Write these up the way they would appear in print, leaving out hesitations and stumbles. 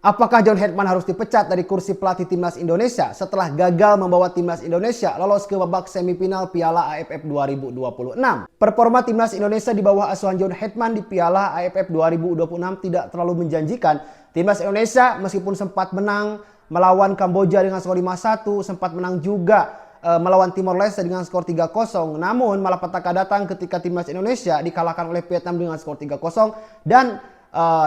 Apakah John Hetman harus dipecat dari kursi pelatih timnas Indonesia setelah gagal membawa timnas Indonesia lolos ke babak semifinal Piala AFF 2026? Performa timnas Indonesia di bawah asuhan John Hetman di Piala AFF 2026 tidak terlalu menjanjikan. Timnas Indonesia meskipun sempat menang melawan Kamboja dengan skor 5-1, sempat menang juga melawan Timor Leste dengan skor 3-0. Namun malapetaka datang ketika timnas Indonesia dikalahkan oleh Vietnam dengan skor 3-0 dan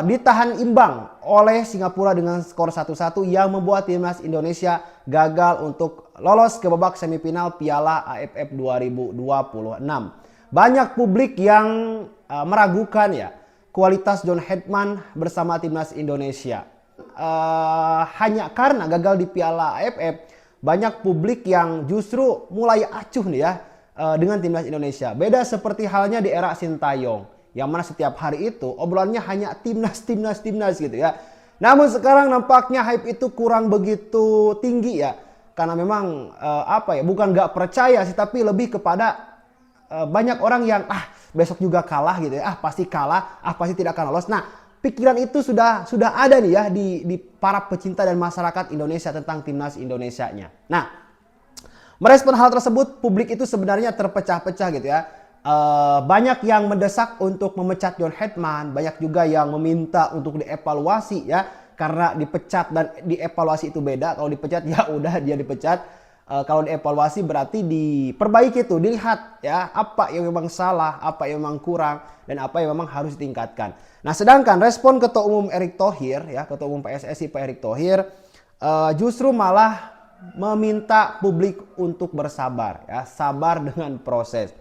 ditahan imbang oleh Singapura dengan skor 1-1 yang membuat timnas Indonesia gagal untuk lolos ke babak semifinal Piala AFF 2026. Banyak publik yang meragukan ya kualitas John Hetman bersama timnas Indonesia. Hanya karena gagal di Piala AFF, banyak publik yang justru mulai acuh nih ya dengan timnas Indonesia. Beda seperti halnya di era Sintayong, yang mana setiap hari itu obrolannya hanya timnas gitu ya. Namun sekarang nampaknya hype itu kurang begitu tinggi ya. Karena memang bukan nggak percaya sih, tapi lebih kepada banyak orang yang besok juga kalah gitu ya. Pasti kalah, pasti tidak akan lolos. Nah, pikiran itu sudah ada nih ya di para pecinta dan masyarakat Indonesia tentang timnas Indonesianya. Nah, merespon hal tersebut, publik itu sebenarnya terpecah-pecah gitu ya. Banyak yang mendesak untuk memecat John Hetman, banyak juga yang meminta untuk dievaluasi ya, karena dipecat dan dievaluasi itu beda. Kalau dipecat ya udah dia dipecat, kalau dievaluasi berarti diperbaiki tuh, dilihat ya apa yang memang salah, apa yang memang kurang, dan apa yang memang harus ditingkatkan. Nah, sedangkan respon Ketua Umum Erick Thohir ya, Ketua Umum PSSI Pak Erick Thohir justru malah meminta publik untuk bersabar ya, sabar dengan proses.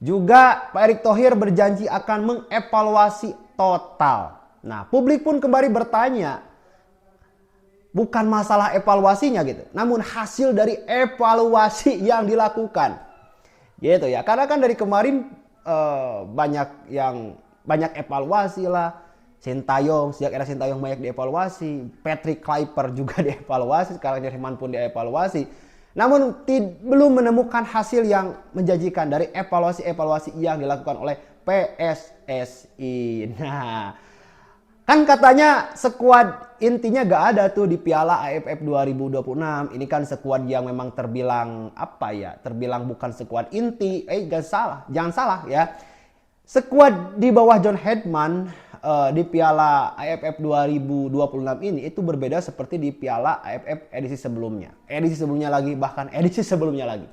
Juga Pak Erick Thohir berjanji akan mengevaluasi total. Nah, publik pun kembali bertanya, bukan masalah evaluasinya gitu, namun hasil dari evaluasi yang dilakukan. Gitu ya. Karena kan dari kemarin banyak evaluasi lah. Sintayong, sejak era Sintayong banyak dievaluasi. Patrick Kluivert juga dievaluasi, sekarang Jerman pun dievaluasi. Namun belum menemukan hasil yang menjanjikan dari evaluasi yang dilakukan oleh PSSI. Nah, kan katanya skuad intinya gak ada tuh di Piala AFF 2026. Ini kan skuad yang memang terbilang terbilang bukan skuad inti. Jangan salah ya. Skuad di bawah John Hetman di Piala AFF 2026 ini itu berbeda seperti di Piala AFF edisi sebelumnya. Edisi sebelumnya lagi, bahkan edisi sebelumnya lagi.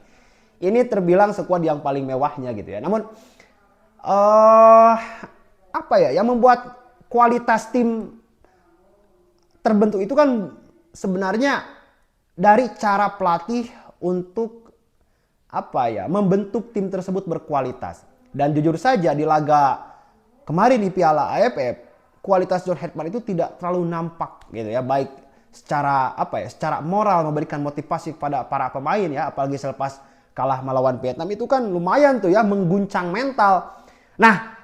Ini terbilang skuad yang paling mewahnya gitu ya. Namun yang membuat kualitas tim terbentuk itu kan sebenarnya dari cara pelatih untuk membentuk tim tersebut berkualitas. Dan jujur saja di laga kemarin di Piala AFF, kualitas John Hetman itu tidak terlalu nampak gitu ya, baik secara secara moral memberikan motivasi kepada para pemain ya, apalagi selepas kalah melawan Vietnam itu kan lumayan tuh ya mengguncang mental. Nah,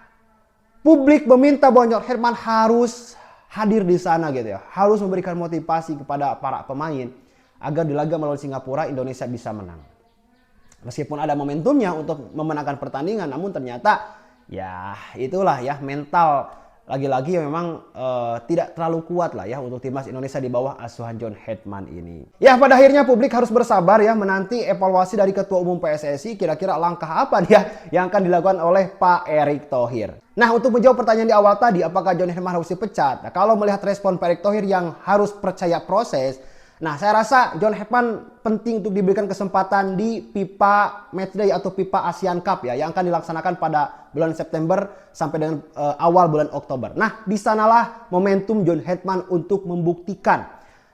publik meminta bahwa John Hetman harus hadir di sana gitu ya, harus memberikan motivasi kepada para pemain agar di laga melawan Singapura Indonesia bisa menang. Meskipun ada momentumnya untuk memenangkan pertandingan, namun ternyata ya itulah ya, mental lagi-lagi yang memang tidak terlalu kuat lah ya untuk timnas Indonesia di bawah asuhan John Hetman ini. Ya, pada akhirnya publik harus bersabar ya menanti evaluasi dari Ketua Umum PSSI, kira-kira langkah apa dia yang akan dilakukan oleh Pak Erick Thohir. Nah, untuk menjawab pertanyaan di awal tadi, apakah John Hetman harus dipecat? Nah, kalau melihat respon Pak Erick Thohir yang harus percaya proses, nah, saya rasa John Hetman penting untuk diberikan kesempatan di FIFA Matchday atau FIFA ASEAN Cup ya, yang akan dilaksanakan pada bulan September sampai dengan awal bulan Oktober. Nah, di sanalah momentum John Hetman untuk membuktikan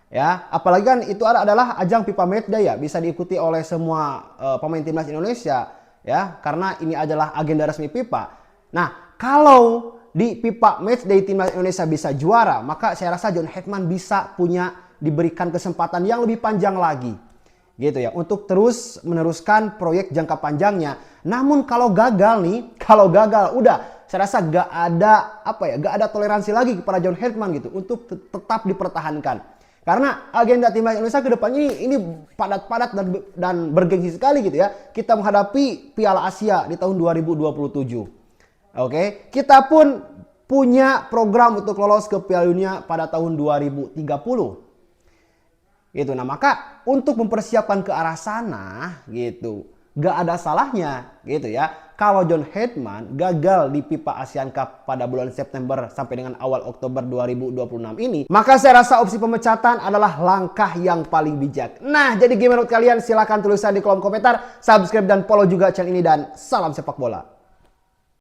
ya, apalagi kan itu adalah ajang FIFA Matchday ya, bisa diikuti oleh semua pemain timnas Indonesia ya, karena ini adalah agenda resmi FIFA. Nah, kalau di FIFA Matchday timnas Indonesia bisa juara, maka saya rasa John Hetman bisa diberikan kesempatan yang lebih panjang lagi gitu ya, untuk terus meneruskan proyek jangka panjangnya. Namun kalau gagal udah, saya rasa gak ada toleransi lagi kepada John Hetman gitu untuk tetap dipertahankan. Karena agenda timnas Indonesia ke depannya ini padat-padat dan bergengsi sekali gitu ya. Kita menghadapi Piala Asia di tahun 2027. Oke, kita pun punya program untuk lolos ke Piala Dunia pada tahun 2030. Gitu. Nah, maka untuk mempersiapkan ke arah sana gitu, gak ada salahnya gitu ya kalau John Heitman gagal di FIFA Asian Cup pada bulan September sampai dengan awal Oktober 2026 ini, maka saya rasa opsi pemecatan adalah langkah yang paling bijak. Nah, jadi gimana menurut kalian? Silahkan tuliskan di kolom komentar, subscribe dan follow juga channel ini, dan salam sepak bola.